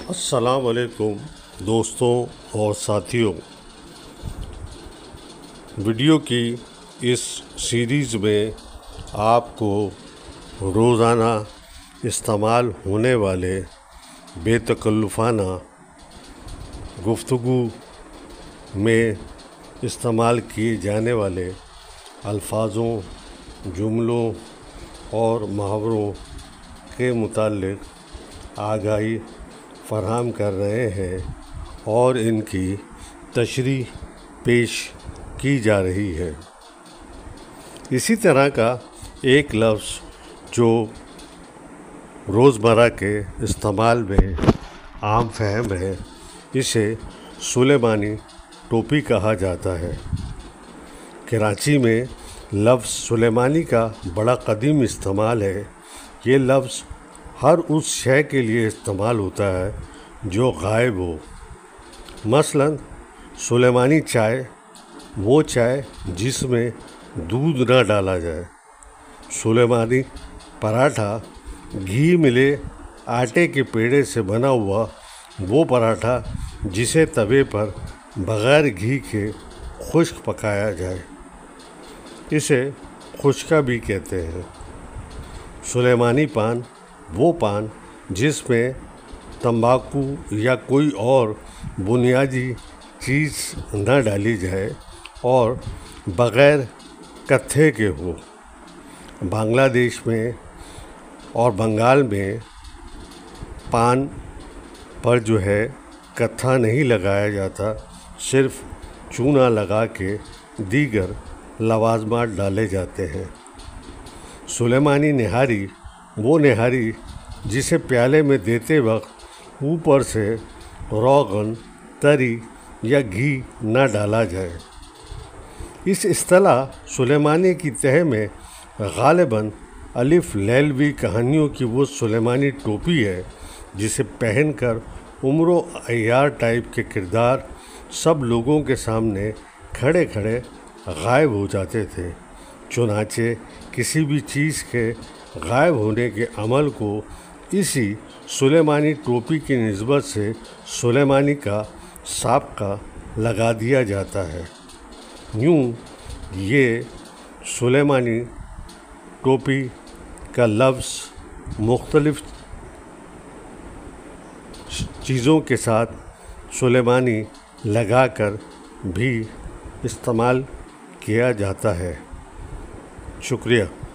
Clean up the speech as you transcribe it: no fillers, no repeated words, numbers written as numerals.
السلام علیکم دوستوں اور ساتھیوں، ویڈیو کی اس سیریز میں آپ کو روزانہ استعمال ہونے والے بے تکلفانہ گفتگو میں استعمال کیے جانے والے الفاظوں، جملوں اور محاوروں کے متعلق آگاہی فراہم کر رہے ہیں اور ان کی تشریح پیش کی جا رہی ہے۔ اسی طرح کا ایک لفظ جو روزمرہ کے استعمال میں عام فہم ہے، اسے سلیمانی ٹوپی کہا جاتا ہے۔ کراچی میں لفظ سلیمانی کا بڑا قدیم استعمال ہے۔ یہ لفظ ہر اس شے کے لیے استعمال ہوتا ہے جو غائب ہو۔ مثلاً سلیمانی چائے وہ چائے جس میں دودھ نہ ڈالا جائے۔ سلیمانی پراٹھا گھی ملے آٹے کے پیڑے سے بنا ہوا وہ پراٹھا جسے توے پر بغیر گھی کے خشک پکایا جائے، اسے خشکا بھی کہتے ہیں۔ سلیمانی پان وہ پان جس میں تمباکو یا کوئی اور بنیادی چیز نہ ڈالی جائے اور بغیر کتھے کے ہو۔ بنگلہ دیش میں اور بنگال میں پان پر کتھا نہیں لگایا جاتا، صرف چونا لگا کے دیگر لوازمات ڈالے جاتے ہیں۔ سلیمانی نہاری وہ نہاری جسے پیالے میں دیتے وقت اوپر سے روغن، تری یا گھی نہ ڈالا جائے۔ اس اصطلاح سلیمانی کی تہہ میں غالباً الف لیلوی کہانیوں کی وہ سلیمانی ٹوپی ہے جسے پہن کر عمر و عیار ٹائپ کے کردار سب لوگوں کے سامنے کھڑے کھڑے غائب ہو جاتے تھے۔ چنانچہ کسی بھی چیز کے غائب ہونے کے عمل کو اسی سلیمانی ٹوپی کی نسبت سے سلیمانی کا سابقہ لگا دیا جاتا ہے۔ یوں یہ سلیمانی ٹوپی کا لفظ مختلف چیزوں کے ساتھ سلیمانی لگا کر بھی استعمال کیا جاتا ہے۔ شکریہ۔